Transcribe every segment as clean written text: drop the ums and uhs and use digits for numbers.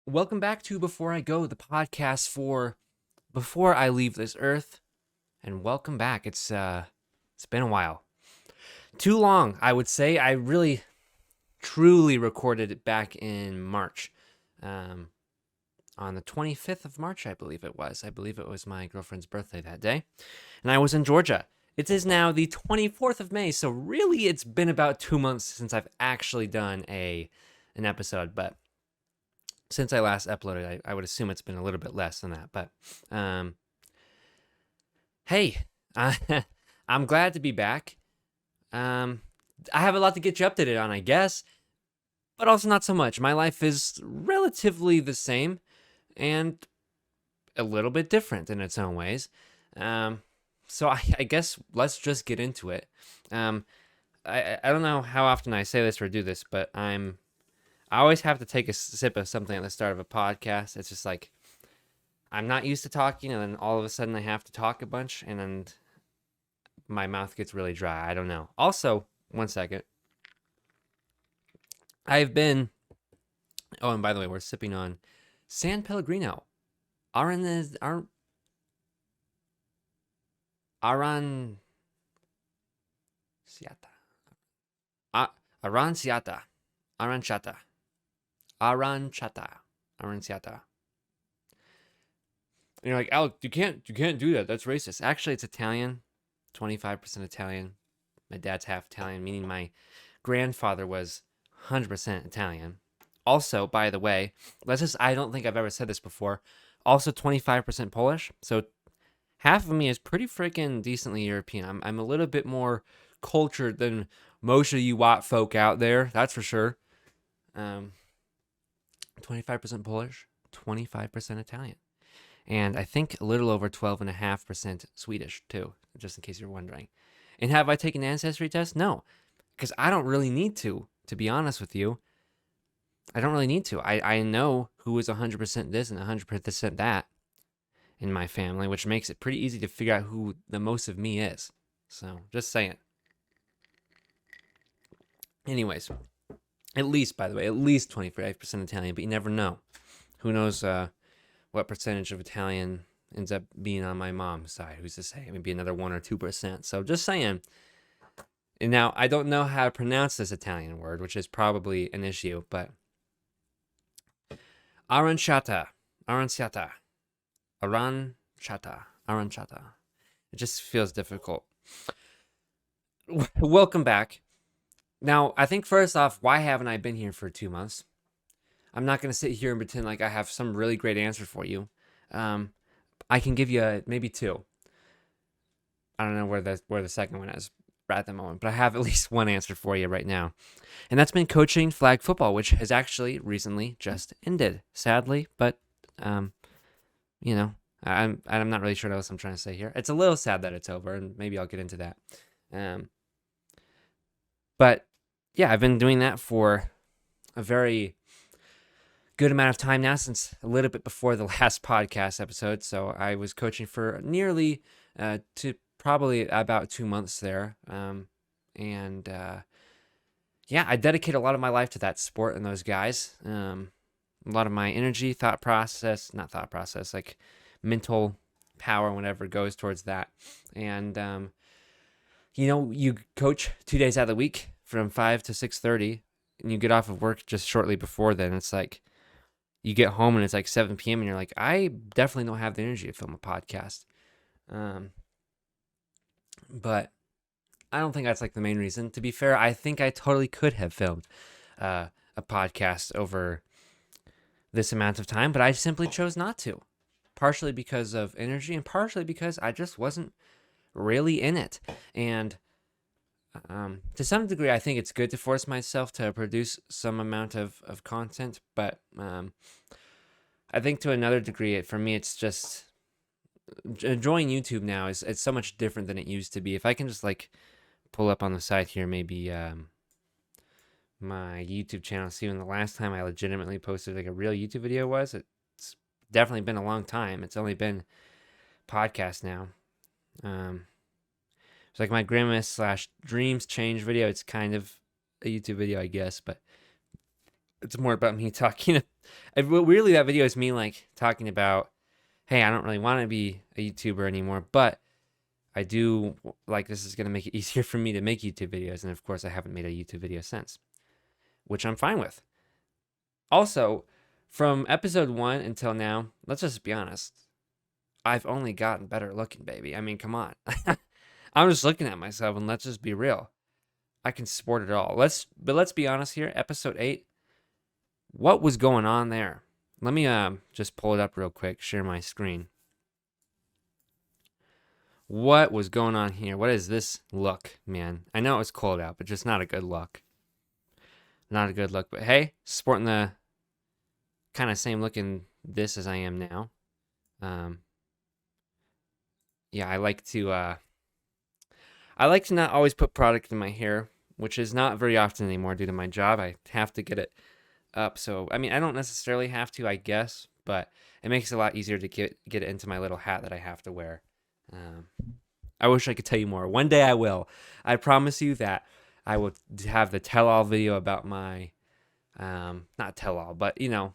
Welcome back to Before I Go, the podcast for before I leave this earth. And welcome back. It's been a while. Too long, I would say. I really truly recorded it back in March. Um, on the 25th of March, I believe it was. I believe it was my girlfriend's birthday that day. And I was in Georgia. It is now the 24th of May, so really it's been about 2 months since I've actually done an episode, but since I last uploaded, I would assume it's been a little bit less than that. But um, hey, I'm glad to be back. Um, I have a lot to get you updated on, I guess, but also not so much. My life is relatively the same and a little bit different in its own ways. So I guess let's just get into it. I don't know how often I say this or do this, but I always have to take a sip of something at the start of a podcast. It's just like I'm not used to talking, and then all of a sudden I have to talk a bunch, and then my mouth gets really dry. I don't know. Also, one second. I've been. Oh, and by the way, we're sipping on San Pellegrino. Aranciata. Aranciata. Aranciata. Aranciata. Aranciata. And you're like, Alex, you can't do that. That's racist. Actually, it's Italian. 25% Italian. My dad's half Italian, meaning my grandfather was 100% Italian. Also, by the way, I don't think I've ever said this before. Also, 25% Polish. So half of me is pretty freaking decently European. I'm a little bit more cultured than most of you white folk out there. That's for sure. 25% Polish, 25% Italian. And I think a little over 12.5% Swedish, too, just in case you're wondering. And have I taken an ancestry test? No, because I don't really need to be honest with you. I don't really need to. I know who is 100% this and 100% that in my family, which makes it pretty easy to figure out who the most of me is. So, just saying. Anyways, at least 25% Italian, but you never know. Who knows what percentage of Italian ends up being on my mom's side? Who's to say? Maybe another 1 or 2%. So just saying. And now, I don't know how to pronounce this Italian word, which is probably an issue, but aranciata, aranciata, aranciata. It just feels difficult. Welcome back. Now, I think first off, why haven't I been here for 2 months? I'm not going to sit here and pretend like I have some really great answer for you. I can give you maybe two. I don't know where the second one is at the moment, but I have at least one answer for you right now. And that's been coaching flag football, which has actually recently just ended, sadly. But, you know, I'm not really sure what else I'm trying to say here. It's a little sad that it's over, and maybe I'll get into that. But, yeah, I've been doing that for a very good amount of time now, since a little bit before the last podcast episode. So I was coaching for nearly to probably about 2 months there. And yeah, I dedicate a lot of my life to that sport and those guys. A lot of my energy, not thought process, like mental power, whenever goes towards that. And, you coach 2 days out of the week from 5 to 6:30, and you get off of work just shortly before then. It's like, you get home and it's like 7 p.m. and you're like, I definitely don't have the energy to film a podcast. But I don't think that's like the main reason. To be fair, I think I totally could have filmed a podcast over this amount of time, but I simply chose not to. Partially because of energy, and partially because I just wasn't really in it. And to some degree, I think it's good to force myself to produce some amount of content, but I think to another degree, for me, it's just enjoying YouTube now is it's so much different than it used to be. If I can just like pull up on the side here, maybe my YouTube channel, see when the last time I legitimately posted like a real YouTube video was. It's definitely been a long time. It's only been podcast now. It's like my Grimace / Dreams Change video. It's kind of a YouTube video, I guess, but It's more about me talking. Weirdly, that video is me like talking about, hey, I don't really want to be a YouTuber anymore, but I do like this is going to make it easier for me to make YouTube videos. And of course, I haven't made a YouTube video since, which I'm fine with. Also, from episode 1 until now, let's just be honest. I've only gotten better looking, baby. I mean, come on. I'm just looking at myself, and let's just be real. I can sport it all. Let's be honest here. Episode 8. What was going on there? Let me just pull it up real quick. Share my screen. What was going on here? What is this look, man? I know it was cold out, but just not a good look. Not a good look. But hey, sporting the kind of same looking this as I am now. Yeah, I like to not always put product in my hair, which is not very often anymore due to my job. I have to get it up. So, I mean, I don't necessarily have to, I guess, but it makes it a lot easier to get it into my little hat that I have to wear. I wish I could tell you more. One day I will. I promise you that I will have the tell-all video about my, not tell-all, but, you know,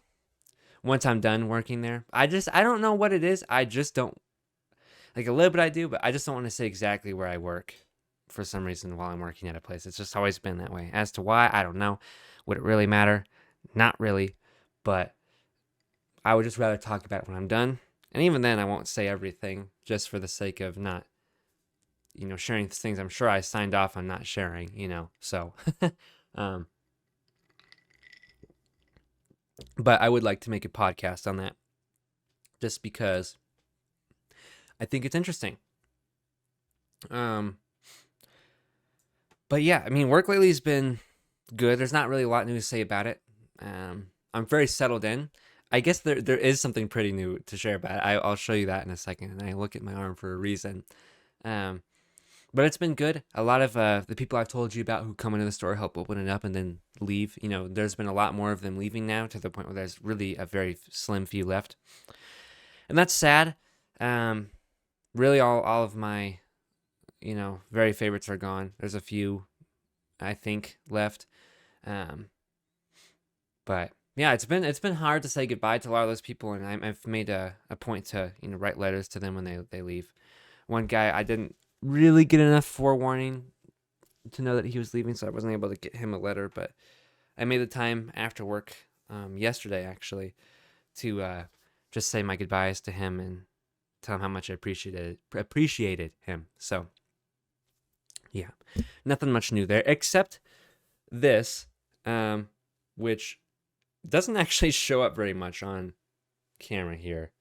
once I'm done working there. I don't know what it is. I just don't, like a little bit I do, but I just don't want to say exactly where I work for some reason while I'm working at a place. It's just always been that way. As to why, I don't know. Would it really matter? Not really, but I would just rather talk about it when I'm done. And even then, I won't say everything just for the sake of not, you know, sharing things I'm sure I signed off on not sharing, you know, so. But I would like to make a podcast on that just because I think it's interesting. But yeah, I mean, work lately has been good. There's not really a lot new to say about it. I'm very settled in. I guess there is something pretty new to share about it. I'll show you that in a second. And I look at my arm for a reason. But it's been good. A lot of the people I've told you about who come into the store help open it up and then leave. You know, there's been a lot more of them leaving now to the point where there's really a very slim few left. And that's sad. Really all of my, you know, very favorites are gone. There's a few, I think, left. But yeah, it's been hard to say goodbye to a lot of those people, and I've made a point to, you know, write letters to them when they leave. One guy, I didn't really get enough forewarning to know that he was leaving, so I wasn't able to get him a letter, but I made the time after work yesterday, actually, to just say my goodbyes to him and tell him how much I appreciated him. So, yeah, nothing much new there, except this, which doesn't actually show up very much on camera here.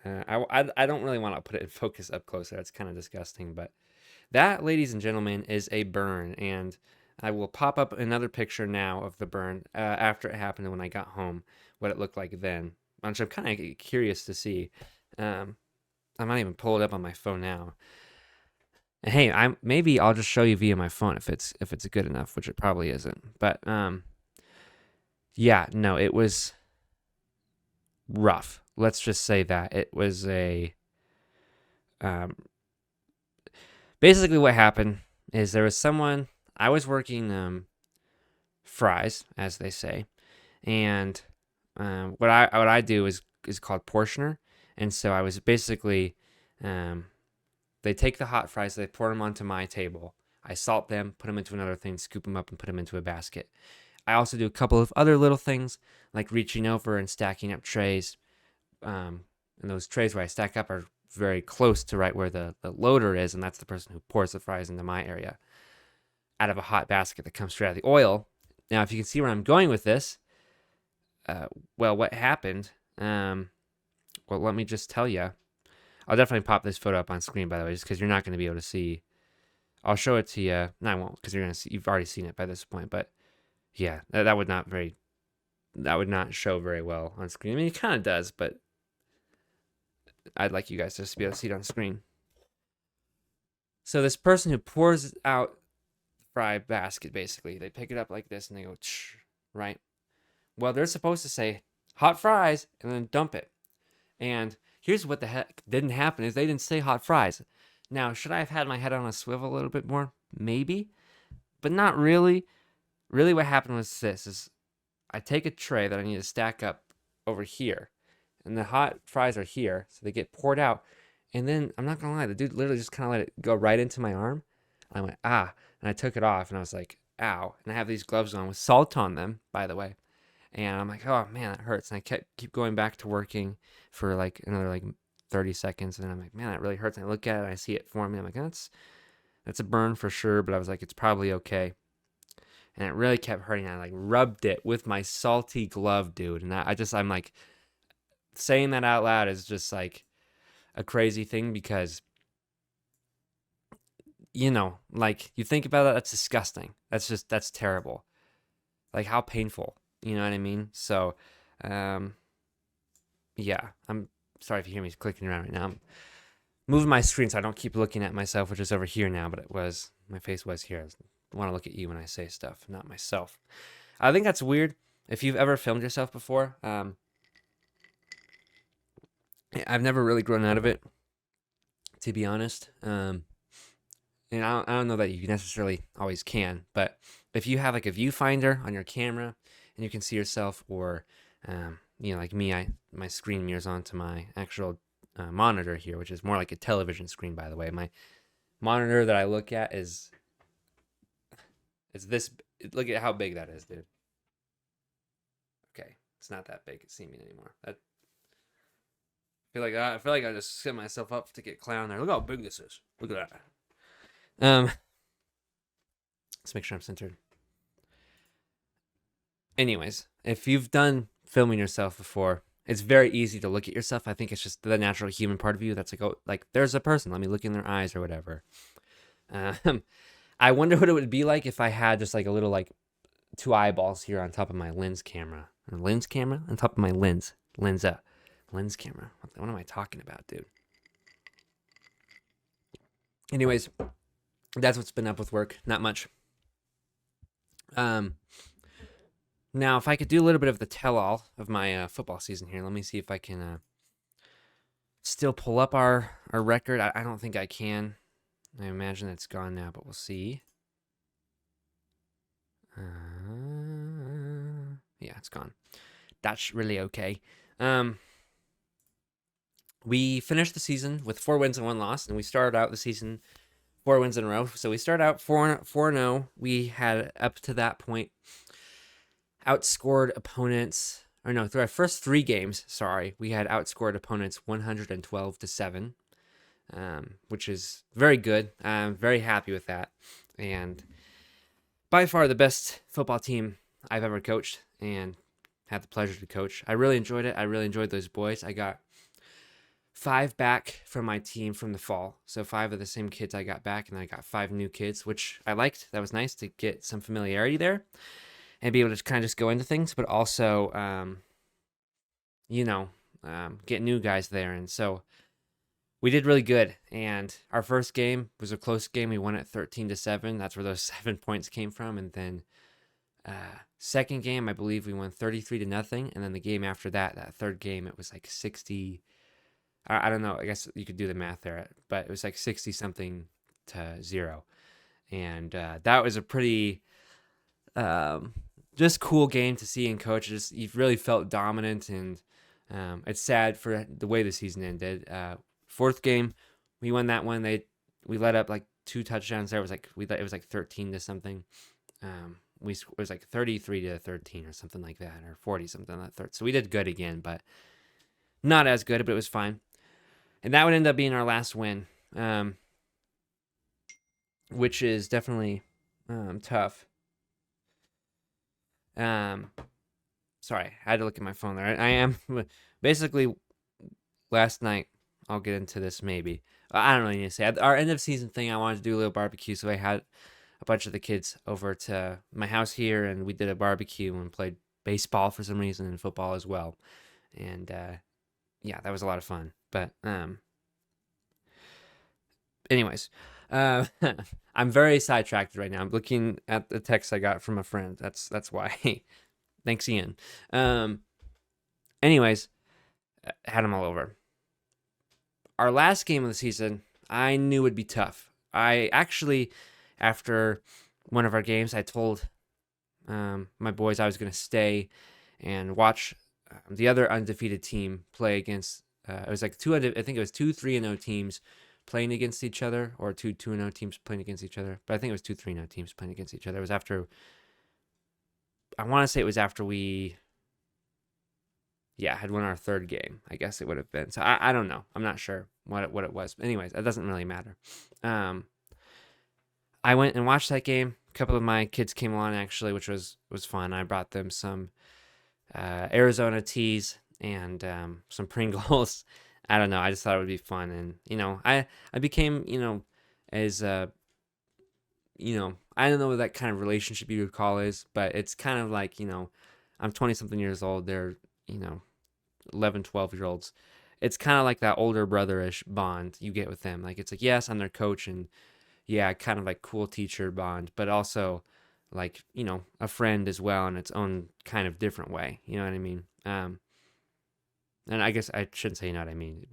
I don't really want to put it in focus up close there. It's kind of disgusting, but that, ladies and gentlemen, is a burn, and I will pop up another picture now of the burn after it happened and when I got home, what it looked like then, which I'm kind of curious to see. I might even pull it up on my phone now. And hey, maybe I'll just show you via my phone if it's good enough, which it probably isn't. But yeah, no, it was rough. Let's just say that it was basically what happened is there was someone, I was working fries, as they say, and what I do is called portioner, and so I was basically they take the hot fries, they pour them onto my table, I salt them, put them into another thing, scoop them up, and put them into a basket. I also do a couple of other little things like reaching over and stacking up trays. And those trays where I stack up are very close to right where the loader is, and that's the person who pours the fries into my area out of a hot basket that comes straight out of the oil. Now, if you can see where I'm going with this, well, what happened? Well, let me just tell you. I'll definitely pop this photo up on screen, by the way, just because you're not going to be able to see. I'll show it to you. No, I won't, because you've already seen it by this point. But yeah, that would not show very well on screen. I mean, it kind of does, but I'd like you guys to just be able to see it on screen. So this person who pours out the fry basket, basically, they pick it up like this and they go, right? Well, they're supposed to say hot fries and then dump it. And here's what the heck didn't happen is they didn't say hot fries. Now, should I have had my head on a swivel a little bit more? Maybe, but not really. Really what happened was this is I take a tray that I need to stack up over here, and the hot fries are here, so they get poured out. And then I'm not gonna lie, the dude literally just kind of let it go right into my arm. I went and I took it off, and I was like, ow. And I have these gloves on with salt on them, by the way. And I'm like, oh man, that hurts. And I keep going back to working for like another like 30 seconds, and then I'm like, man, that really hurts. And I look at it, and I see it forming. I'm like, that's a burn for sure, but I was like, it's probably okay. And it really kept hurting. I like rubbed it with my salty glove, dude. And I'm like, saying that out loud is just like a crazy thing because, like you think about that, that's disgusting. That's terrible. Like how painful, you know what I mean? So, yeah, I'm sorry if you hear me clicking around right now. I'm moving my screen so I don't keep looking at myself, which is over here now, but my face was here. I want to look at you when I say stuff, not myself. I think that's weird. If you've ever filmed yourself before, I've never really grown out of it, to be honest. And I don't know that you necessarily always can, but if you have like a viewfinder on your camera and you can see yourself, or like me, my screen mirrors onto my actual monitor here, which is more like a television screen, by the way. My monitor that I look at is this. Look at how big that is, dude. Okay, it's not that big. It's seeming anymore. I feel like I just set myself up to get clown there. Look how big this is. Look at that. Let's make sure I'm centered. Anyways, if you've done filming yourself before, it's very easy to look at yourself. I think it's just the natural human part of you that's like, oh, like there's a person. Let me look in their eyes or whatever. I wonder what it would be like if I had just like a little like two eyeballs here on top of my lens camera. Or lens camera? On top of my lens camera. What am I talking about, dude? Anyways, that's what's been up with work. Not much. Now, if I could do a little bit of the tell-all of my football season here, let me see if I can still pull up our record. I don't think I can. I imagine it's gone now, but we'll see. Yeah, it's gone. That's really okay. We finished the season with 4 wins and 1 loss, and we started out the season 4 wins in a row. So we started out 4-0. We had, up to that point, outscored opponents, or no, through our first 3 games, we had outscored opponents 112-7, which is very good. I'm very happy with that. And by far the best football team I've ever coached and had the pleasure to coach. I really enjoyed it. I really enjoyed those boys. I got 5 back from my team from the fall. So 5 of the same kids I got back, and I got 5 new kids, which I liked. That was nice to get some familiarity there and be able to kind of just go into things, but also, get new guys there. And so we did really good. And our first game was a close game. We won it 13-7. That's where those 7 points came from. And then second game, I believe we won 33-0. And then the game after that third game, it was like 60. I don't know. I guess you could do the math there, but it was like 60 something to 0. And that was a pretty just cool game to see and coach. You really felt dominant, and it's sad for the way the season ended. Fourth game, we won that one. We let up like 2 touchdowns there. It was like 13 to something. It was like 33-13 or something like that, or 40 something like that. So we did good again, but not as good, but it was fine. And that would end up being our last win, which is definitely tough. Sorry, I had to look at my phone there. I am basically last night. I'll get into this maybe. I don't really need to say. Our end of season thing, I wanted to do a little barbecue, so I had a bunch of the kids over to my house here, and we did a barbecue and played baseball for some reason and football as well. And yeah, that was a lot of fun. But anyways, I'm very sidetracked right now. I'm looking at the text I got from a friend. That's why. Thanks, Ian. Anyways, had them all over. Our last game of the season, I knew would be tough. I actually, after one of our games, I told my boys, I was going to stay and watch the other undefeated team play against. It was like I think it was 2 3-0 teams playing against each other, or 2 2-0 teams playing against each other. But I think it was 2 3-0 teams playing against each other. It was after. I want to say it was after we. Yeah, had won our third game. I guess it would have been. So I don't know. I'm not sure what it was. But anyways, it doesn't really matter. I went and watched that game. A couple of my kids came along actually, which was fun. I brought them some Arizona teas and some Pringles. I don't know. I just thought it would be fun, and I became as I don't know what that kind of relationship you would call is, but it's kind of like I'm 20 something years old. They're 11, 12-year olds. It's kind of like that older brotherish bond you get with them. Like it's like, yes, I'm their coach, and yeah, kind of like cool teacher bond, but also like a friend as well in its own kind of different way. You know what I mean? And I guess I shouldn't say you know what I mean.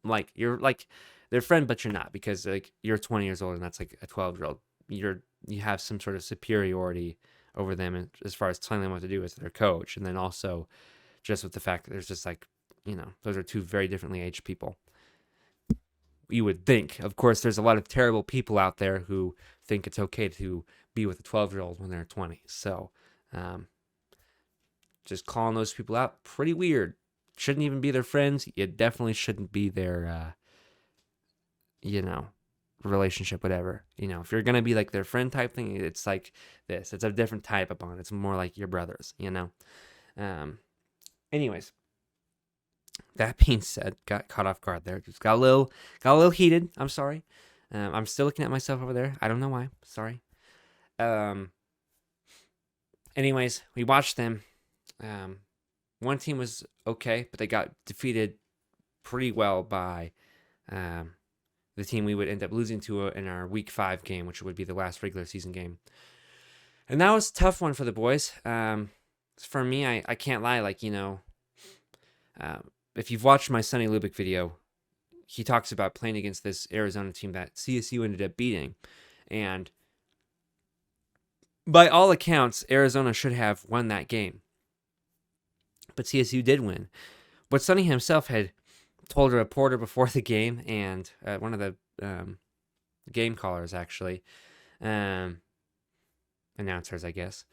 Like you're like their friend, but you're not, because like you're 20 years old and that's like a 12-year old. You have some sort of superiority over them as far as telling them what to do as their coach, and then also just with the fact that there's just like those are two very differently aged people. You would think. Of course, there's a lot of terrible people out there who think it's okay to be with a 12-year-old when they're 20. So, just calling those people out, pretty weird. Shouldn't even be their friends. You definitely shouldn't be their, relationship, whatever. If you're going to be like their friend type thing, it's like this. It's a different type of bond. It's more like your brothers. Anyways. That being said, got caught off guard there. Just got a little heated. I'm sorry. I'm still looking at myself over there. I don't know why. Sorry. Anyways, we watched them. One team was okay, but they got defeated pretty well by the team we would end up losing to in our Week 5 game, which would be the last regular season game. And that was a tough one for the boys. For me, I can't lie. Like, if you've watched my Sonny Lubick video, he talks about playing against this Arizona team that CSU ended up beating. And by all accounts, Arizona should have won that game. But CSU did win. But Sonny himself had told a reporter before the game, and one of the game callers, actually, announcers, I guess,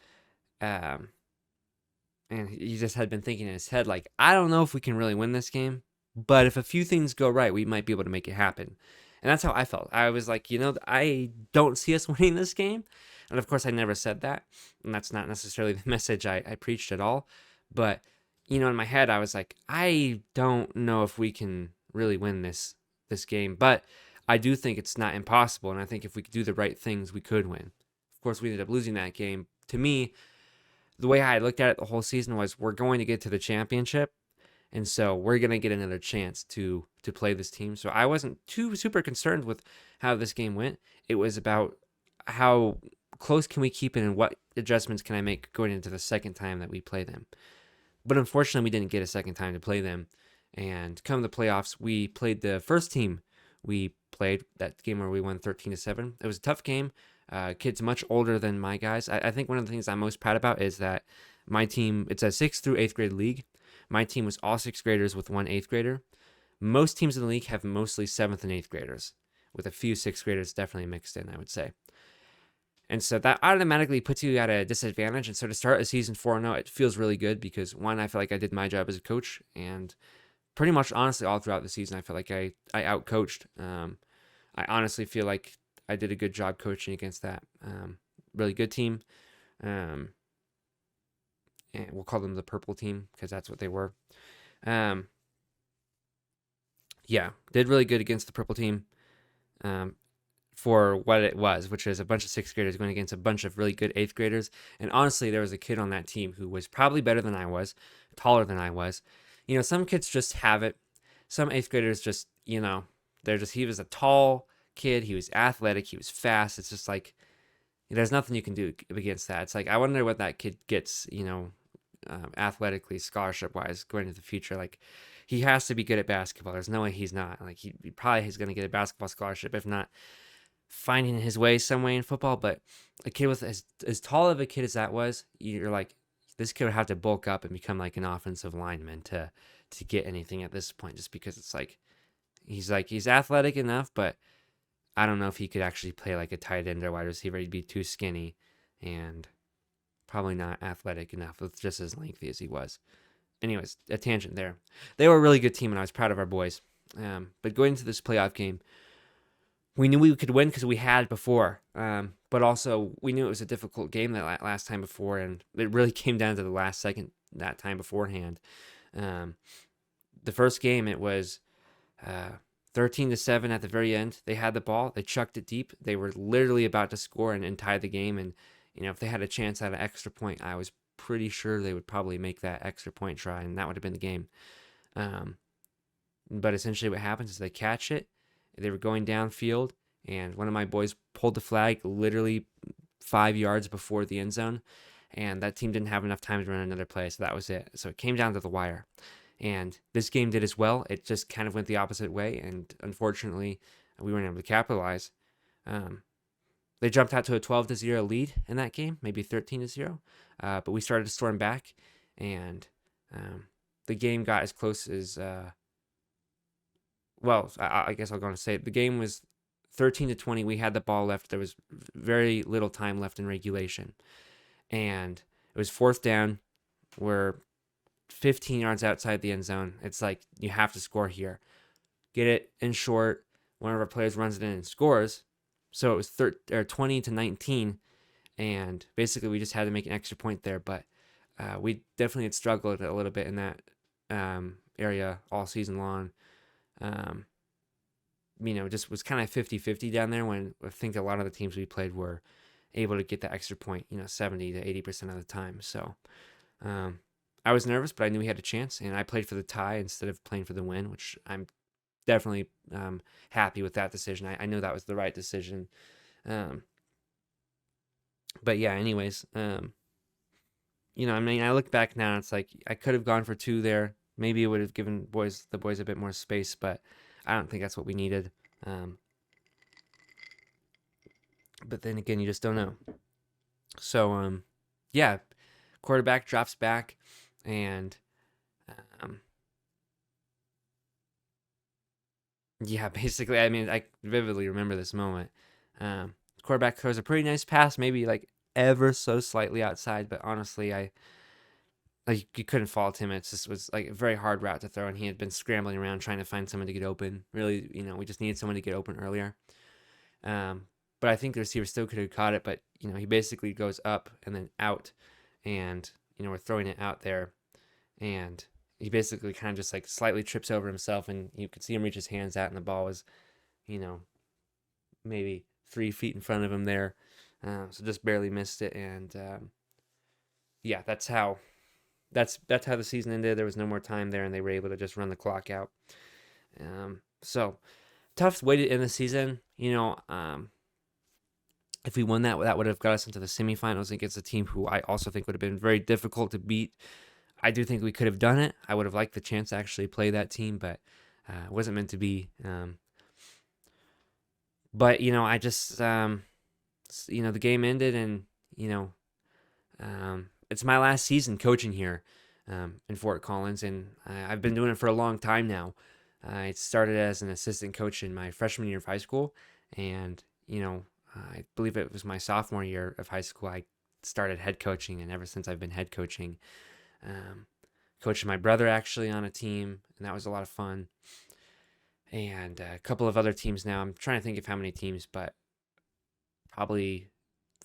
and he just had been thinking in his head, like, I don't know if we can really win this game, but if a few things go right, we might be able to make it happen. And that's how I felt. I was like, I don't see us winning this game. And of course, I never said that. And that's not necessarily the message I preached at all. But, in my head, I was like, I don't know if we can really win this game. But I do think it's not impossible. And I think if we could do the right things, we could win. Of course, we ended up losing that game. To me, the way I looked at it the whole season was, we're going to get to the championship, and so we're going to get another chance to play this team. So I wasn't too super concerned with how this game went. It was about how close can we keep it and what adjustments can I make going into the second time that we play them. But unfortunately, we didn't get a second time to play them. And come the playoffs, we played the first team we played, that game where we won 13-7. It was a tough game. Kids much older than my guys. I think one of the things I'm most proud about is that my team, it's a 6th through 8th grade league. My team was all 6th graders with one 8th grader. Most teams in the league have mostly 7th and 8th graders, with a few 6th graders definitely mixed in, I would say. And so that automatically puts you at a disadvantage. And so to start a season 4-0, it feels really good because, one, I feel like I did my job as a coach, and pretty much honestly all throughout the season, I feel like I out-coached. I honestly feel like I did a good job coaching against that really good team. And we'll call them the purple team because that's what they were. Yeah, did really good against the purple team for what it was, which is a bunch of 6th graders going against a bunch of really good 8th graders. And honestly, there was a kid on that team who was probably better than I was, taller than I was. Some kids just have it. Some 8th graders just, he was a tall kid. He was athletic. He was fast. It's just like, there's nothing you can do against that. It's like, I wonder what that kid gets, athletically, scholarship-wise, going into the future. Like, he has to be good at basketball. There's no way he's not. Like, he probably is going to get a basketball scholarship, if not finding his way some way in football. But a kid with as tall of a kid as that was, you're like, this kid would have to bulk up and become like an offensive lineman to get anything at this point, just because it's like he's athletic enough, but I don't know if he could actually play like a tight end or wide receiver. He'd be too skinny and probably not athletic enough with just as lengthy as he was. Anyways, a tangent there. They were a really good team, and I was proud of our boys. But going into this playoff game, we knew we could win because we had before. But also, we knew it was a difficult game that last time before, and it really came down to the last second that time beforehand. The first game, it was 13-7 at the very end. They had the ball. They chucked it deep. They were literally about to score and tie the game. And, if they had a chance at an extra point, I was pretty sure they would probably make that extra point try, and that would have been the game. But essentially what happens is they catch it. They were going downfield, and one of my boys pulled the flag literally 5 yards before the end zone, and that team didn't have enough time to run another play, so that was it. So it came down to the wire. And this game did as well. It just kind of went the opposite way, and unfortunately, we weren't able to capitalize. They jumped out to a 12-0 lead in that game, maybe 13-0, but we started to storm back, and the game got as close as, I guess I'll go on to say it. The game was 13-20. We had the ball left. There was very little time left in regulation, and it was fourth down. We're 15 yards outside the end zone. It's like, you have to score here. Get it in short. One of our players runs it in and scores. So it was 20-19, and basically we just had to make an extra point there. But we definitely had struggled a little bit in that area all season long. Just was kind of 50-50 down there, when I think a lot of the teams we played were able to get that extra point, 70 to 80% of the time. So I was nervous, but I knew we had a chance, and I played for the tie instead of playing for the win, which I'm definitely happy with that decision. I know that was the right decision. But yeah, anyways, I look back now, and it's like I could have gone for 2 there. Maybe it would have given the boys a bit more space, but I don't think that's what we needed. But then again, you just don't know. So, quarterback drops back, and basically, I vividly remember this moment. Quarterback throws a pretty nice pass, maybe like ever so slightly outside, but honestly, you couldn't fault him. It just was like a very hard route to throw, and he had been scrambling around trying to find someone to get open. Really, we just needed someone to get open earlier. But I think the receiver still could have caught it, but he basically goes up and then out, and we're throwing it out there, and he basically kind of just like slightly trips over himself, and you could see him reach his hands out, and the ball was, maybe 3 feet in front of him there. So just barely missed it, and that's how the season ended. There was no more time there, and they were able to just run the clock out. So tough way to end the season. If we won that would have got us into the semifinals against a team who I also think would have been very difficult to beat. I do think we could have done it. I would have liked the chance to actually play that team, but it wasn't meant to be. But I just the game ended, and it's my last season coaching here in Fort Collins, and I've been doing it for a long time now. I started as an assistant coach in my freshman year of high school, and I believe it was my sophomore year of high school I started head coaching, and ever since I've been head coaching. Coaching my brother actually on a team, and that was a lot of fun. And a couple of other teams now. I'm trying to think of how many teams, but probably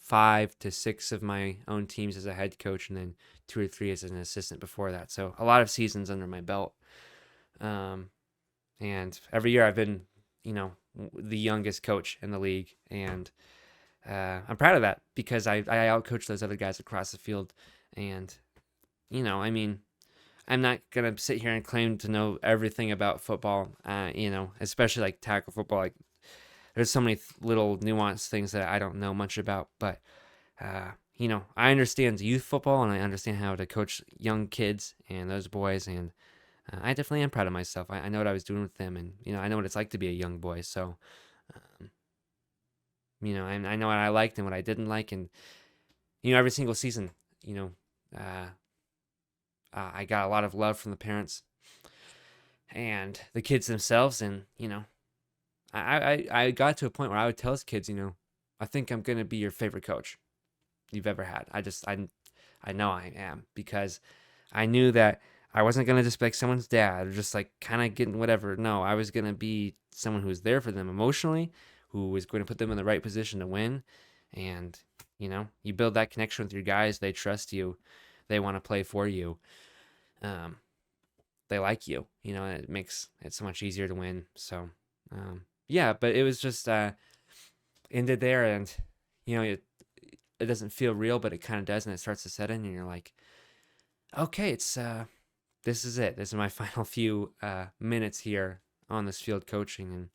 5 to 6 of my own teams as a head coach, and then 2 or 3 as an assistant before that. So a lot of seasons under my belt. And every year I've been, the youngest coach in the league, and I'm proud of that, because I outcoach those other guys across the field. And I'm not going to sit here and claim to know everything about football, especially like tackle football. Like, there's so many little nuanced things that I don't know much about, but, I understand youth football, and I understand how to coach young kids and those boys, and I definitely am proud of myself. I know what I was doing with them, and, I know what it's like to be a young boy, so I know what I liked and what I didn't like, and every single season, you know, uh, I got a lot of love from the parents and the kids themselves, and I got to a point where I would tell his kids, I think I'm gonna be your favorite coach you've ever had. I know I am, because I knew that I wasn't gonna just be like someone's dad or just like kind of getting whatever. No, I was gonna be someone who was there for them emotionally, who was going to put them in the right position to win, and you build that connection with your guys. They trust you, they want to play for you. Um, they like you, and it makes it so much easier to win. So, yeah, but it was just ended there, and it doesn't feel real, but it kind of does, and it starts to set in, and you're like, okay, it's this is it. This is my final few minutes here on this field coaching, and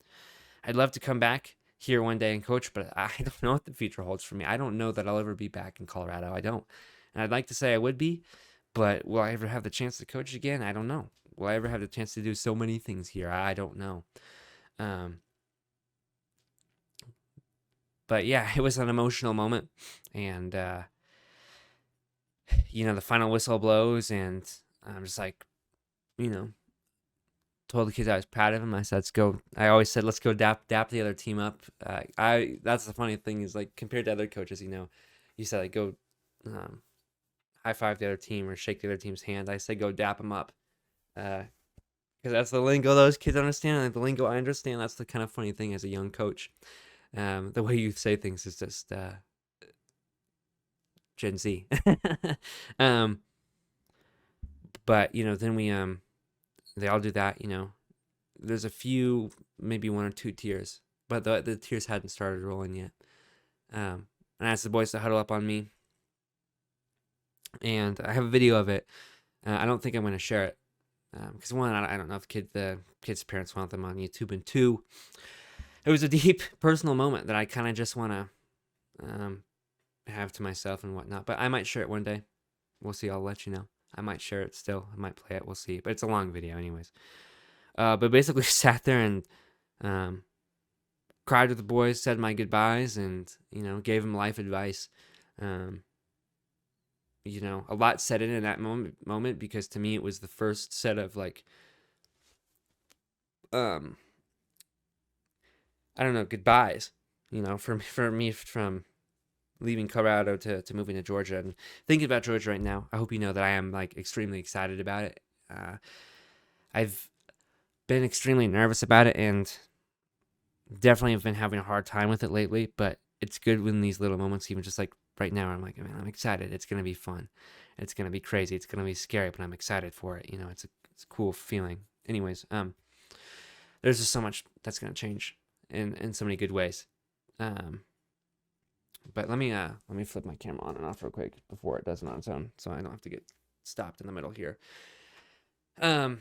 I'd love to come back here one day and coach, but I don't know what the future holds for me. I don't know that I'll ever be back in Colorado. I don't, and I'd like to say I would be, but will I ever have the chance to coach again? I don't know. Will I ever have the chance to do so many things here? I don't know. Um, but yeah, it was an emotional moment, and the final whistle blows, and I'm just like, you know, told the kids I was proud of them. I said, let's go. I always said, let's go dap the other team up. That's the funny thing is, like, compared to other coaches, you said, like, go high five the other team or shake the other team's hand. I said, go dap them up. Because that's the lingo those kids understand, and the lingo I understand. That's the kind of funny thing as a young coach. The way you say things is just Gen Z. um, but then they all do that. There's a few, maybe one or two tears, but the tears hadn't started rolling yet. And I asked the boys to huddle up on me, and I have a video of it. I don't think I'm going to share it because one, I don't know if the kids' parents want them on YouTube, and two, it was a deep personal moment that I kind of just want to have to myself and whatnot. But I might share it one day. We'll see. I'll let you know. I might share it still. I might play it. We'll see. But it's a long video, anyways. But basically sat there and cried with the boys, said my goodbyes, and gave them life advice. A lot set in that moment because to me it was the first set of like I don't know, goodbyes, for me from leaving Colorado to moving to Georgia and thinking about Georgia right now. I hope you know that I am like extremely excited about it. I've been extremely nervous about it and definitely have been having a hard time with it lately, but it's good when these little moments, even just like right now, I'm like, man, I'm excited. It's going to be fun. It's going to be crazy. It's going to be scary, but I'm excited for it. It's a cool feeling. Anyways, there's just so much that's going to change in so many good ways. But let me flip my camera on and off real quick before it does it on its own, so I don't have to get stopped in the middle here. A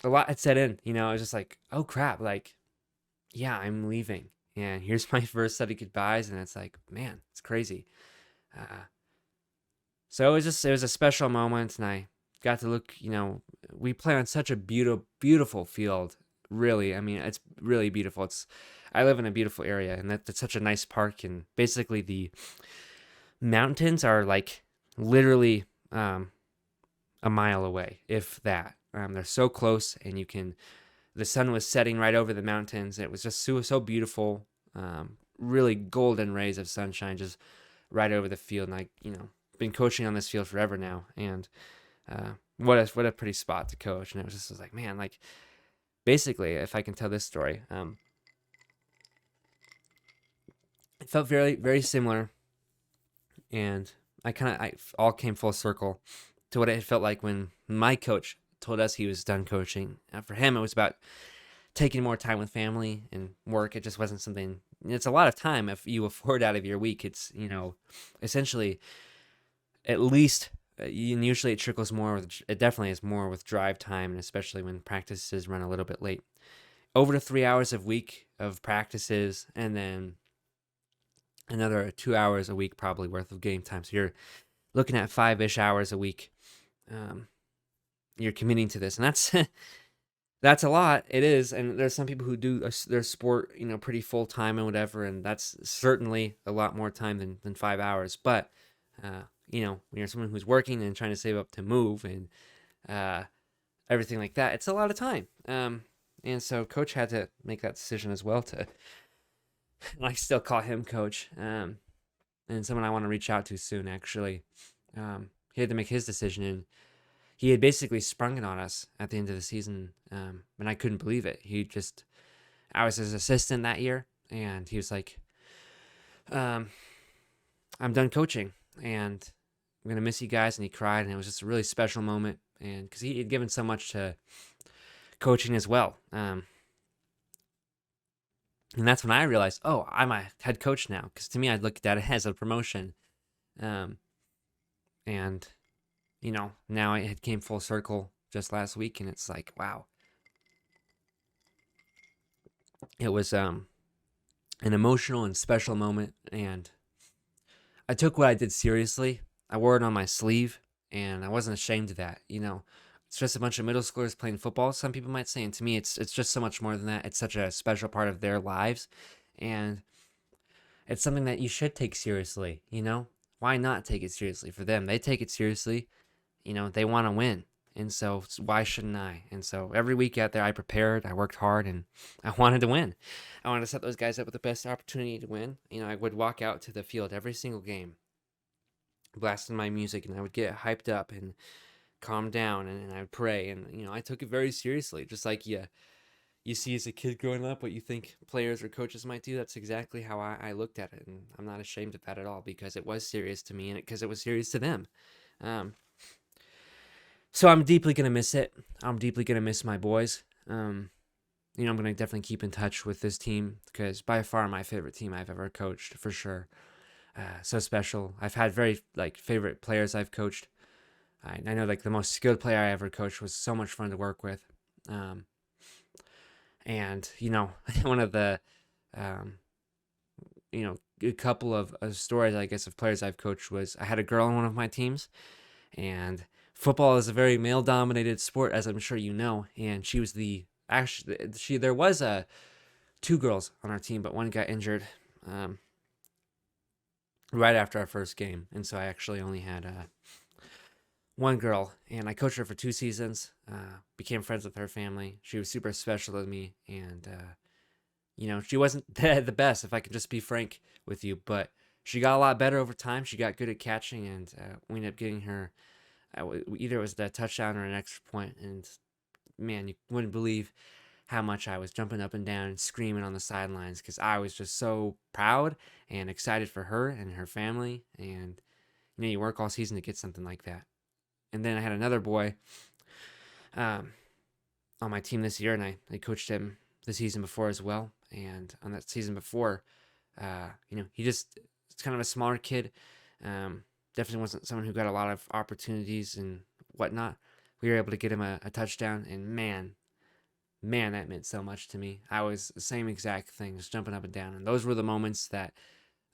lot had set in, I was just like, oh crap, like, yeah, I'm leaving, and here's my first set of goodbyes, and it's like, man, it's crazy. So it was a special moment, and I got to look, we play on such a beautiful field. Really, I mean, it's really beautiful. I live in a beautiful area, and that's such a nice park, and basically the mountains are like literally a mile away, if that. They're so close, and the sun was setting right over the mountains. It was just so beautiful. Really golden rays of sunshine just right over the field. And I, been coaching on this field forever now, and what a pretty spot to coach. And it was like, man, like basically, if I can tell this story, it felt very, very similar, and I all came full circle to what it felt like when my coach told us he was done coaching. For him, it was about taking more time with family and work. It just wasn't something. It's a lot of time if you afford out of your week. It's essentially at least. And usually it trickles more with. It definitely is more with drive time, and especially when practices run a little bit late. Over to 3 hours a week of practices, and then another 2 hours a week probably worth of game time. So you're looking at 5-ish hours a week. You're committing to this, and that's That's a lot. It is, and there's some people who do their sport, pretty full time and whatever, and that's certainly a lot more time than 5 hours. But when you're someone who's working and trying to save up to move and uh, everything like that, it's a lot of time. And so coach had to make that decision as well. And I still call him coach. And someone I want to reach out to soon, actually. He had to make his decision, and he had basically sprung it on us at the end of the season, and I couldn't believe it. I was his assistant that year, and he was like, I'm done coaching, and I'm going to miss you guys, and he cried, and it was just a really special moment, and because he had given so much to coaching as well. And that's when I realized, oh, I'm a head coach now, because to me, I'd looked at it as a promotion. Um, and, now it came full circle just last week, and it's like, wow. It was an emotional and special moment, and I took what I did seriously. I wore it on my sleeve, and I wasn't ashamed of that. It's just a bunch of middle schoolers playing football, some people might say, and to me, it's just so much more than that. It's such a special part of their lives, and it's something that you should take seriously. Why not take it seriously for them? They take it seriously. They want to win. And so why shouldn't I? And so every week out there, I prepared, I worked hard, and I wanted to win. I wanted to set those guys up with the best opportunity to win. I would walk out to the field every single game, blasting my music, and I would get hyped up and calm down, and I would pray. And, I took it very seriously, just like you see as a kid growing up what you think players or coaches might do. That's exactly how I looked at it, and I'm not ashamed of that at all, because it was serious to me, and because it was serious to them. So I'm deeply going to miss it. I'm deeply going to miss my boys. I'm going to definitely keep in touch with this team, because by far my favorite team I've ever coached, for sure. So special. I've had very favorite players I've coached. I know the most skilled player I ever coached was so much fun to work with. And one of the a couple of stories, I guess, of players I've coached was I had a girl on one of my teams, and football is a very male dominated sport, as I'm sure you know, and she was there was two girls on our team, but one got injured right after our first game, and so I actually only had one girl, and I coached her for 2 seasons. Became friends with her family. She was super special to me, and she wasn't the best, if I could just be frank with you, but she got a lot better over time. She got good at catching, and we ended up getting her either it was the touchdown or an extra point, and man, you wouldn't believe how much I was jumping up and down and screaming on the sidelines, because I was just so proud and excited for her and her family. And you work all season to get something like that. And then I had another boy on my team this year, and I coached him the season before as well. And on that season before, it's kind of a smaller kid. Definitely wasn't someone who got a lot of opportunities and whatnot. We were able to get him a touchdown, and man, that meant so much to me. I was the same exact thing, just jumping up and down. And those were the moments that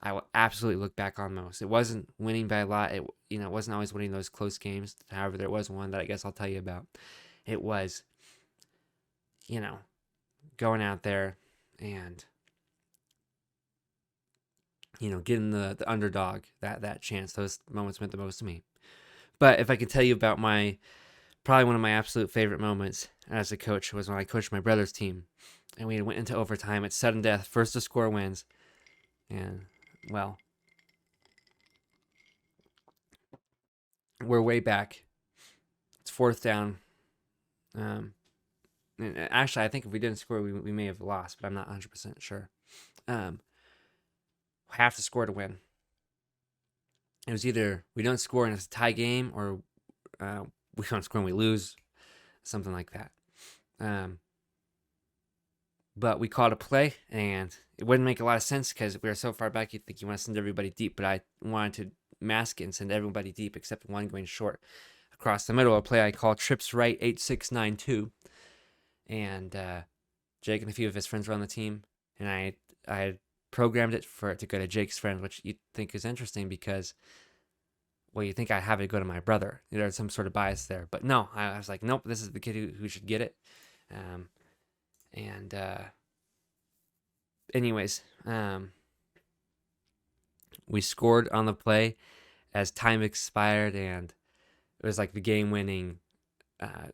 I will absolutely look back on most. It wasn't winning by a lot. It wasn't always winning those close games. However, there was one that I guess I'll tell you about. It was, going out there and getting the underdog that chance. Those moments meant the most to me. But if I could tell you about probably one of my absolute favorite moments as a coach was when I coached my brother's team, and we went into overtime. It's sudden death. First to score wins. And, well, we're way back. It's fourth down. And actually, I think if we didn't score, we may have lost, but I'm not 100% sure. Have to score to win. It was either we don't score and it's a tie game, or we don't score and we lose, something like that. But we called a play, and it wouldn't make a lot of sense because we were so far back, you'd think you want to send everybody deep, but I wanted to mask it and send everybody deep except one going short across the middle. A play I called trips right 8692, and Jake and a few of his friends were on the team, and I programmed it for it to go to Jake's friend, which you'd think is interesting because, well, you think I'd have it go to my brother. There's some sort of bias there. But no, I was like, nope, this is the kid who should get it. Um, and anyways, we scored on the play as time expired, and it was like the game-winning uh,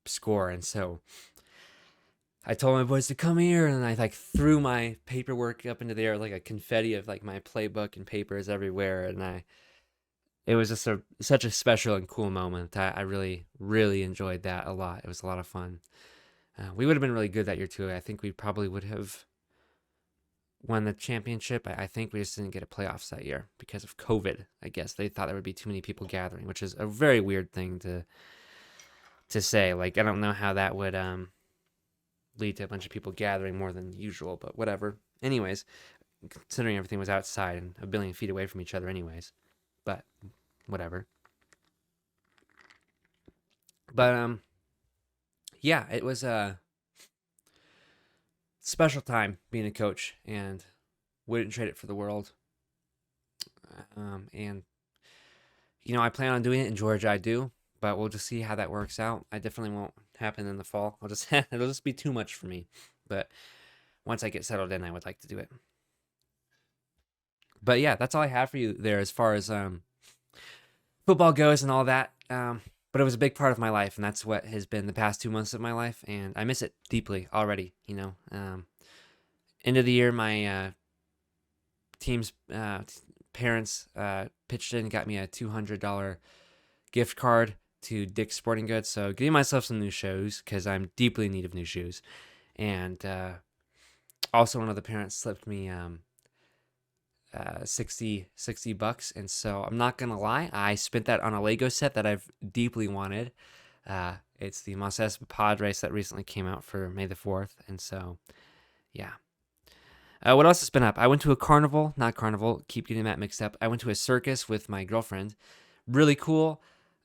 score. And so I told my boys to come here, and I like threw my paperwork up into the air like a confetti of like my playbook and papers everywhere. And it was just such a special and cool moment. I really, really enjoyed that a lot. It was a lot of fun. We would have been really good that year too. I think we probably would have won the championship. I think we just didn't get a playoffs that year because of COVID. I guess they thought there would be too many people gathering, which is a very weird thing to say. Like, I don't know how that would lead to a bunch of people gathering more than usual, but whatever. Anyways, considering everything was outside and a billion feet away from each other anyways, but whatever. But yeah, it was a special time being a coach, and wouldn't trade it for the world. And I plan on doing it in Georgia. I do, but we'll just see how that works out. I definitely won't happen in the fall. It'll just be too much for me. But once I get settled in, I would like to do it. But yeah, that's all I have for you there as far as football goes and all that. But it was a big part of my life, and that's what has been the past 2 months of my life, and I miss it deeply already. End of the year, my team's parents pitched in and got me a $200 gift card to Dick's Sporting Goods. So getting myself some new shoes because I'm deeply in need of new shoes. And also one of the parents slipped me 60 bucks. And so I'm not going to lie, I spent that on a Lego set that I've deeply wanted. It's the Mos Espa Pod Race that recently came out for May the 4th. And so, yeah. What else has been up? I went to a not carnival, keep getting that mixed up. I went to a circus with my girlfriend. Really cool.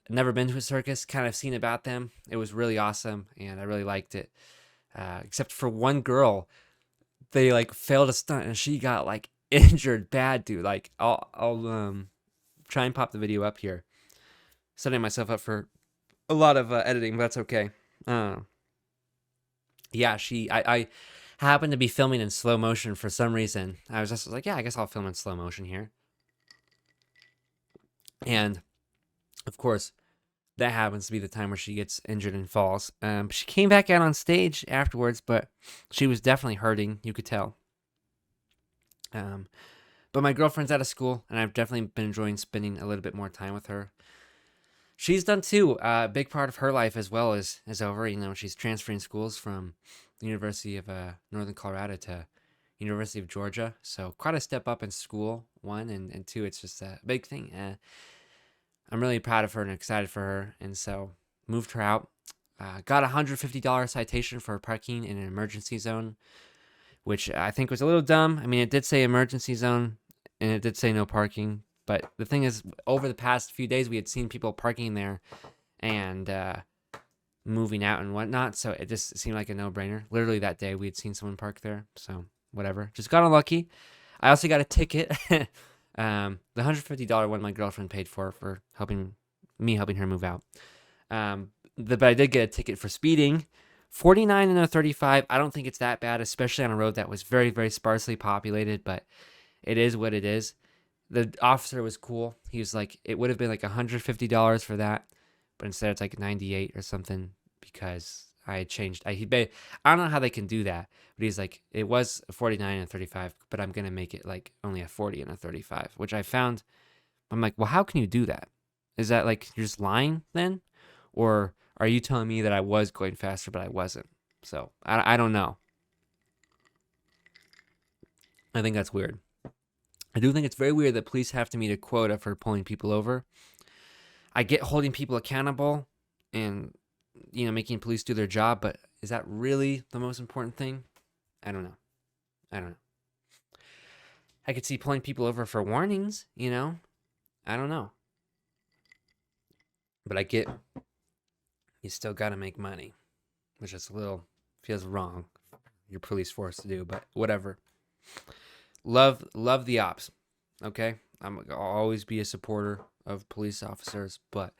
Never been to a circus, kind of seen about them. It was really awesome, and I really liked it. Except for one girl, they like failed a stunt, and she got like injured bad, dude. Like I'll try and pop the video up here. Setting myself up for a lot of editing, but that's okay. Yeah, I happened to be filming in slow motion for some reason. I was just like, yeah, I guess I'll film in slow motion here. And of course, that happens to be the time where she gets injured and falls. She came back out on stage afterwards, but she was definitely hurting. You could tell. But my girlfriend's out of school, and I've definitely been enjoying spending a little bit more time with her. She's done too. A big part of her life as well is over. She's transferring schools from the University of Northern Colorado to University of Georgia. So quite a step up in school, one, and two, it's just a big thing. I'm really proud of her and excited for her, and so moved her out. Got a $150 citation for parking in an emergency zone, which I think was a little dumb. I mean, it did say emergency zone, and it did say no parking. But the thing is, over the past few days, we had seen people parking there and moving out and whatnot. So it just seemed like a no-brainer. Literally that day, we had seen someone park there. So whatever. Just got unlucky. I also got a ticket. The $150 one my girlfriend paid for helping her move out. But I did get a ticket for speeding. 49 and a 35. I don't think it's that bad, especially on a road that was very, very sparsely populated. But it is what it is. The officer was cool. He was like, it would have been like $150 for that, but instead it's like 98 or something because I had changed. I don't know how they can do that, but he's like, it was a 49 and a 35, but I'm gonna make it like only a 40 and a 35, which I found. I'm like, well, how can you do that? Is that like you're just lying then, or are you telling me that I was going faster but I wasn't? So I don't know. I think that's weird. I do think it's very weird that police have to meet a quota for pulling people over. I get holding people accountable and, making police do their job, but is that really the most important thing? I don't know. I could see pulling people over for warnings, I don't know. But I get you still got to make money, which is feels wrong for your police force to do, but whatever. Love the ops, okay? I'll always be a supporter of police officers, but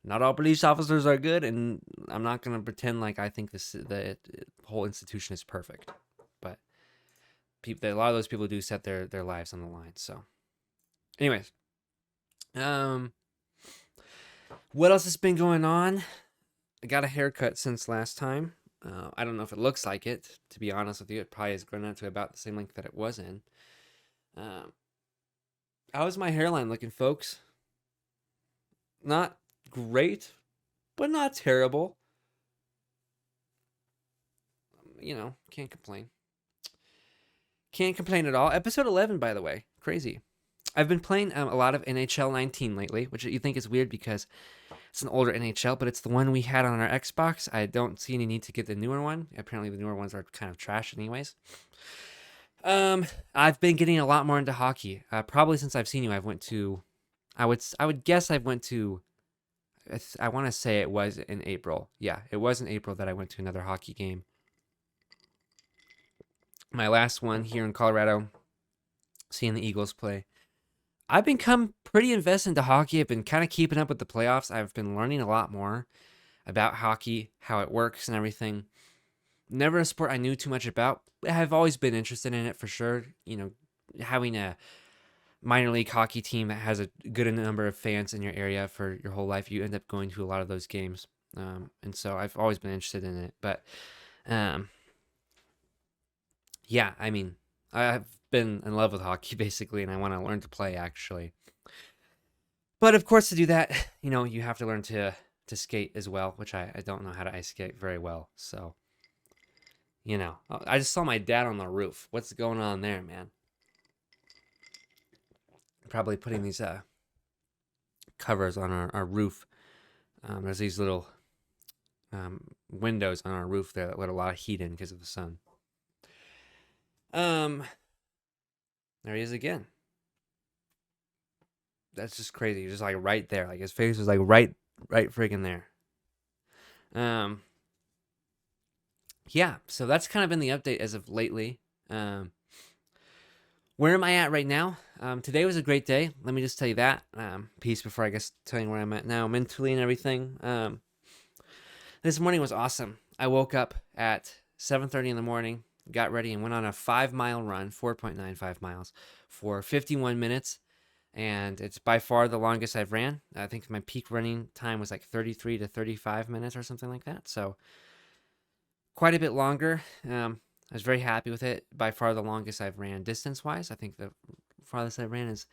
not all police officers are good, and I'm not gonna pretend like I think the whole institution is perfect. But a lot of those people do set their lives on the line. So, anyways, um, what else has been going on? I got a haircut since last time. I don't know if it looks like it. To be honest with you, it probably has grown out to about the same length that it was in. Um, how's my hairline looking, folks? Not great, but not terrible. Can't complain. Can't complain at all. Episode 11, by the way. Crazy. I've been playing a lot of NHL 19 lately, which you think is weird because it's an older NHL, but it's the one we had on our Xbox. I don't see any need to get the newer one. Apparently, the newer ones are kind of trash, anyways. I've been getting a lot more into hockey. Probably since I've seen you, I would guess I went to. I want to say it was in April. Yeah, it was in April that I went to another hockey game. My last one here in Colorado, seeing the Eagles play. I've become pretty invested into hockey. I've been kind of keeping up with the playoffs. I've been learning a lot more about hockey, how it works and everything. Never a sport I knew too much about. I've always been interested in it for sure. Having a minor league hockey team that has a good number of fans in your area for your whole life, you end up going to a lot of those games. And so I've always been interested in it. But yeah, I mean, I've been in love with hockey basically, and I want to learn to play actually. But of course, to do that, you have to learn to skate as well, which I don't know how to ice skate very well. So, I just saw my dad on the roof. What's going on there, man? Probably putting these covers on our roof. There's these little windows on our roof there that let a lot of heat in because of the sun. There he is again. That's just crazy. Just like right there. Like his face was like right freaking there. Yeah, so that's kind of been the update as of lately. Where am I at right now? Today was a great day. Let me just tell you that piece before I guess tell you where I'm at now mentally and everything. This morning was awesome. I woke up at 7:30 in the morning, got ready, and went on a 5-mile run, 4.95 miles, for 51 minutes. And it's by far the longest I've ran. I think my peak running time was like 33 to 35 minutes or something like that. So quite a bit longer. I was very happy with it. By far the longest I've ran distance-wise. I think the farthest I ran is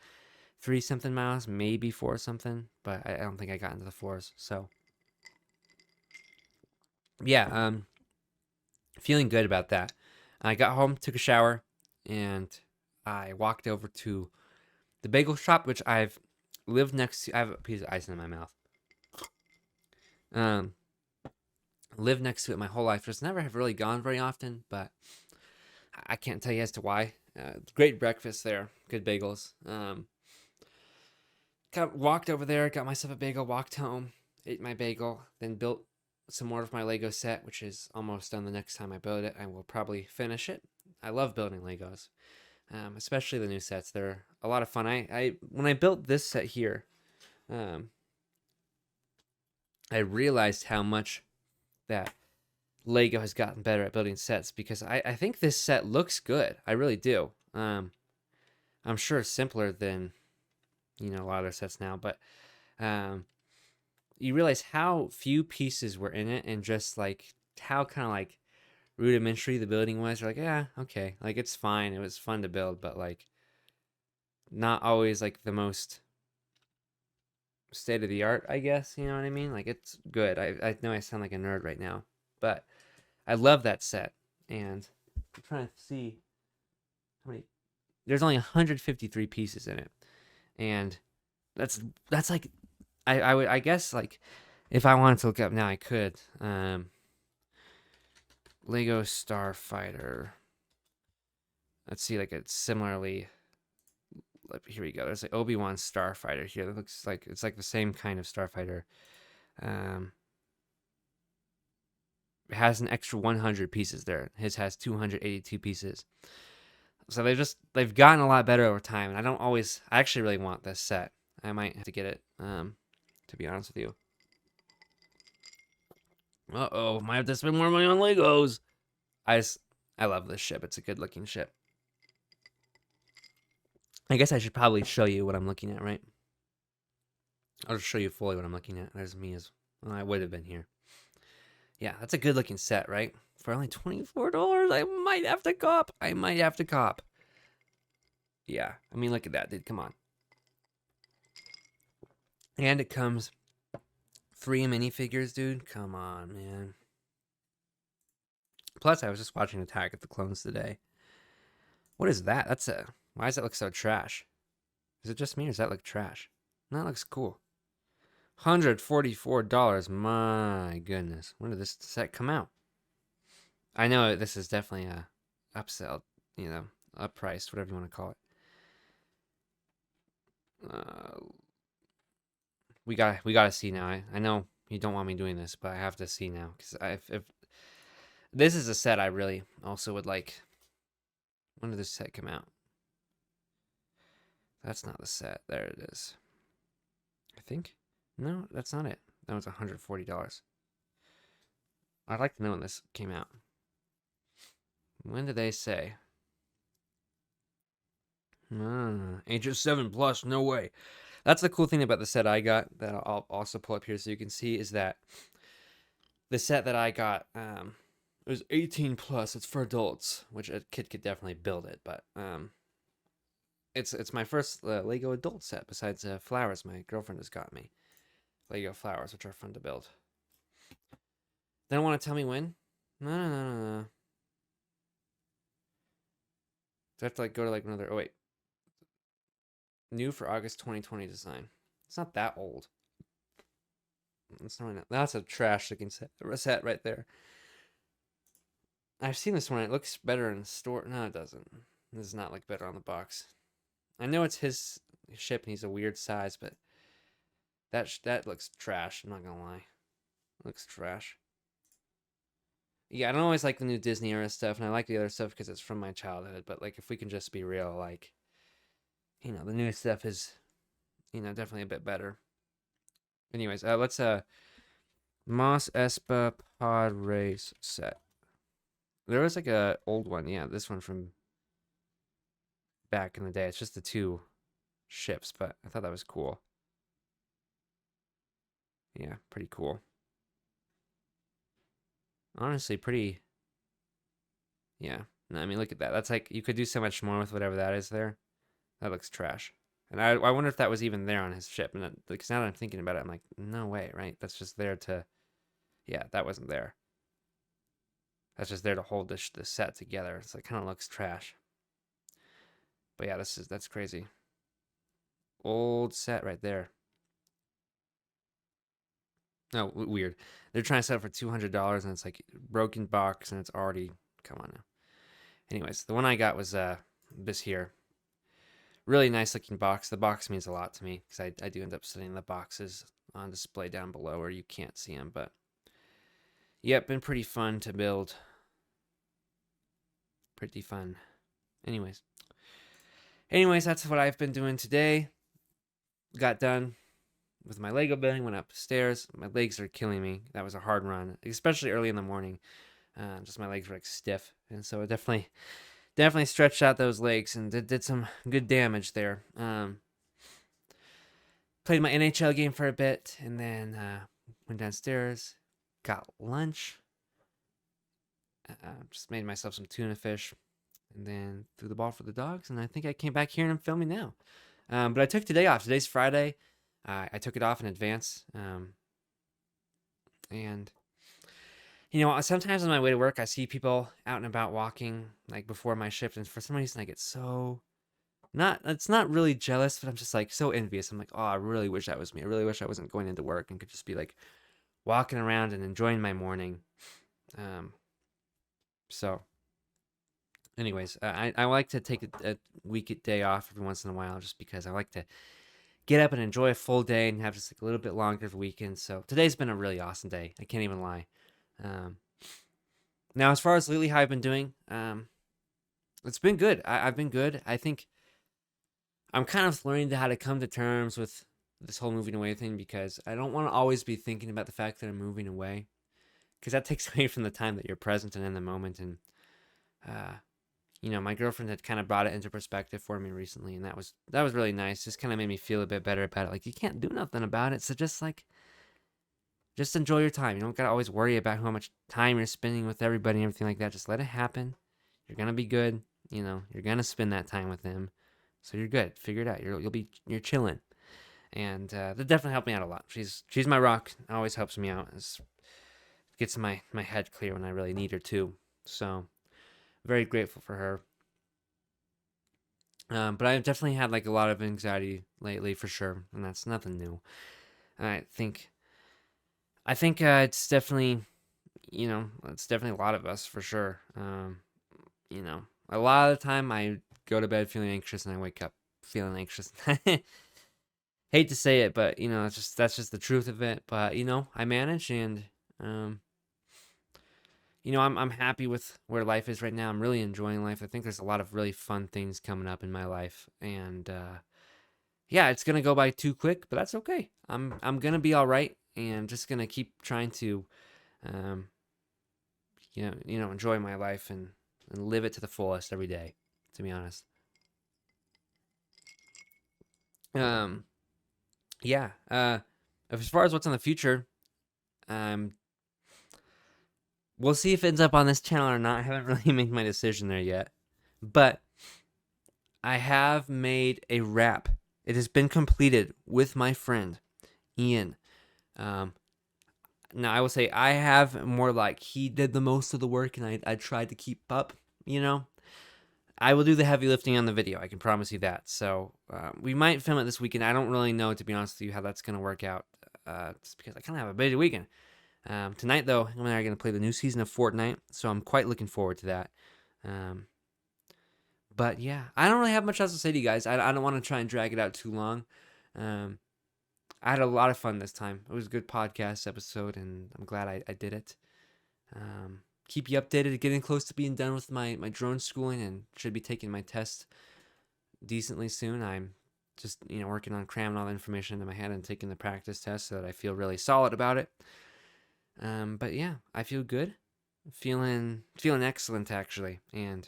3-something miles, maybe 4-something, but I don't think I got into the 4s. So yeah, feeling good about that. I got home, took a shower, and I walked over to the bagel shop, which I've lived next to. I have a piece of ice in my mouth. Lived next to it my whole life. Just never have really gone very often, but I can't tell you as to why. Great breakfast there. Good bagels. Walked over there, got myself a bagel, walked home, ate my bagel, then built some more of my Lego set, which is almost done. The next time I build it, I will probably finish it. I love building Legos. Especially the new sets. They're a lot of fun. I when I built this set here, I realized how much that Lego has gotten better at building sets because I think this set looks good. I really do. I'm sure it's simpler than a lot of their sets now, but you realize how few pieces were in it and just like how kind of like rudimentary the building was. You're like, yeah, okay, like it's fine. It was fun to build, but like not always like the most state of the art, I guess. You know what I mean? Like it's good. I know I sound like a nerd right now, but I love that set. And I'm trying to see how many. There's only 153 pieces in it, and that's like I guess like if I wanted to look up now I could. Lego Starfighter. Let's see, like it's similarly. Here we go. There's like Obi-Wan Starfighter here. That looks like it's like the same kind of Starfighter. It has an extra 100 pieces there. His has 282 pieces. So they've gotten a lot better over time. And I actually really want this set. I might have to get it, to be honest with you. Uh-oh, might have to spend more money on Legos. I just, I love this ship. It's a good looking ship. I guess I should probably show you what I'm looking at, right? I'll just show you fully what I'm looking at. There's me as well, I would have been here. Yeah, that's a good looking set, right? For only $24, I might have to cop. I might have to cop. Yeah, I mean, look at that, dude. Come on. And it comes 3 minifigures, dude. Come on, man. Plus, I was just watching Attack of the Clones today. What is that? That's a. Why does that look so trash? Is it just me or does that look trash? No, that looks cool. $144. My goodness. When did this set come out? I know this is definitely a upsell, you know, uppriced, whatever you want to call it. We gotta see now. I know you don't want me doing this, but I have to see now because if this is a set I really also would like. When did this set come out? That's not the set. There it is. I think. No, that's not it. That was $140. I'd like to know when this came out. When did they say? Ages 7+, no way. That's the cool thing about the set I got that I'll also pull up here so you can see is that the set that I got, it was 18+. It's for adults, which a kid could definitely build it, but it's my first Lego adult set besides flowers my girlfriend has got me. Lego flowers, which are fun to build. They don't want to tell me when? No. Do I have to like go to like another? Oh wait, new for August 2020 design. It's not that old. It's not. That's a trash looking set right there. I've seen this one. It looks better in the store. No, it doesn't. It does not look better on the box. I know it's his ship and he's a weird size, but that looks trash. I'm not gonna lie. It looks trash. Yeah, I don't always like the new Disney era stuff, and I like the other stuff because it's from my childhood. But like, if we can just be real, like, you know, the new stuff is, you know, definitely a bit better. Anyways, let's Mos Espa Pod Race set. There was like a old one, yeah, this one from back in the day. It's just the 2 ships, but I thought that was cool. Yeah, pretty cool. Honestly, pretty. Yeah, no, I mean, look at that. That's like you could do so much more with whatever that is there. That looks trash. And I wonder if that was even there on his ship. And because now that I'm thinking about it, I'm like, no way, right? That's just there to. Yeah, that wasn't there. That's just there to hold the set together. It's like kind of looks trash. But yeah, that's crazy. Old set right there. No, weird. They're trying to sell it for $200 and it's like broken box and it's already. Come on now. Anyways, the one I got was this here. Really nice looking box. The box means a lot to me because I do end up setting the boxes on display down below where you can't see them. But yep, been pretty fun to build. Pretty fun. Anyways, that's what I've been doing today. Got done with my Lego building, went upstairs. My legs are killing me. That was a hard run, especially early in the morning. Just my legs were like stiff, and so it definitely stretched out those legs and did some good damage there. Played my NHL game for a bit, and then went downstairs, got lunch. Just made myself some tuna fish, and then threw the ball for the dogs. And I think I came back here and I'm filming now. But I took today off. Today's Friday. I took it off in advance. And you know, sometimes on my way to work, I see people out and about walking like before my shift, and for some reason, I get so it's not really jealous, but I'm just like so envious. I'm like, oh, I really wish that was me. I really wish I wasn't going into work and could just be like walking around and enjoying my morning. So, anyways, I like to take a week day off every once in a while just because I like to get up and enjoy a full day and have just like a little bit longer of a weekend. So today's been a really awesome day. I can't even lie. Now, as far as lately, how I've been doing, it's been good. I've been good. I think I'm kind of learning how to come to terms with this whole moving away thing because I don't want to always be thinking about the fact that I'm moving away. because that takes away from the time that you're present and in the moment. And uh, my girlfriend had kind of brought it into perspective for me recently, and that was really nice. Just kind of made me feel a bit better about it. Like, you can't do nothing about it, so just enjoy your time. You don't gotta always worry about how much time you're spending with everybody and everything like that. Just let it happen. You're gonna be good. You're gonna spend that time with them, so you're good. Figure it out. You're chilling, and that definitely helped me out a lot. She's my rock. Always helps me out. Gets my head clear when I really need her to. So very grateful for her. But I've definitely had like a lot of anxiety lately for sure, and that's nothing new. I think it's definitely it's definitely a lot of us for sure. A lot of the time I go to bed feeling anxious and I wake up feeling anxious. Hate to say it, but that's just the truth of it. But I manage, and I'm happy with where life is right now. I'm really enjoying life. I think there's a lot of really fun things coming up in my life, and yeah, it's gonna go by too quick, but that's okay. I'm gonna be all right, and just gonna keep trying to, um, enjoy my life and live it to the fullest every day. To be honest, um, yeah. As far as what's in the future, um, we'll see if it ends up on this channel or not. I haven't really made my decision there yet, but I have made a rap. It has been completed with my friend Ian. Um, Now I will say I have more like he did the most of the work, and I tried to keep up. I will do the heavy lifting on the video. I can promise you that. So we might film it this weekend. I don't really know, to be honest with you, how that's gonna work out. Just because I kind of have a busy weekend. Tonight though, I'm gonna play the new season of Fortnite, so I'm quite looking forward to that. Um, but yeah, I don't really have much else to say to you guys. I don't want to try and drag it out too long. Um, I had a lot of fun this time. It was a good podcast episode, and I'm glad I did it. Keep you updated. Getting close to being done with my drone schooling, and should be taking my test decently soon. I'm just working on cramming all the information into my head and taking the practice test so that I feel really solid about it. But yeah, I feel good, feeling excellent actually, and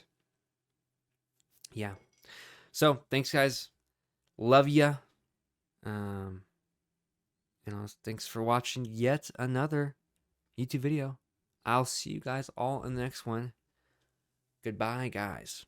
yeah. So thanks guys, love ya. Um, thanks for watching yet another YouTube video. I'll see you guys all in the next one. Goodbye, guys.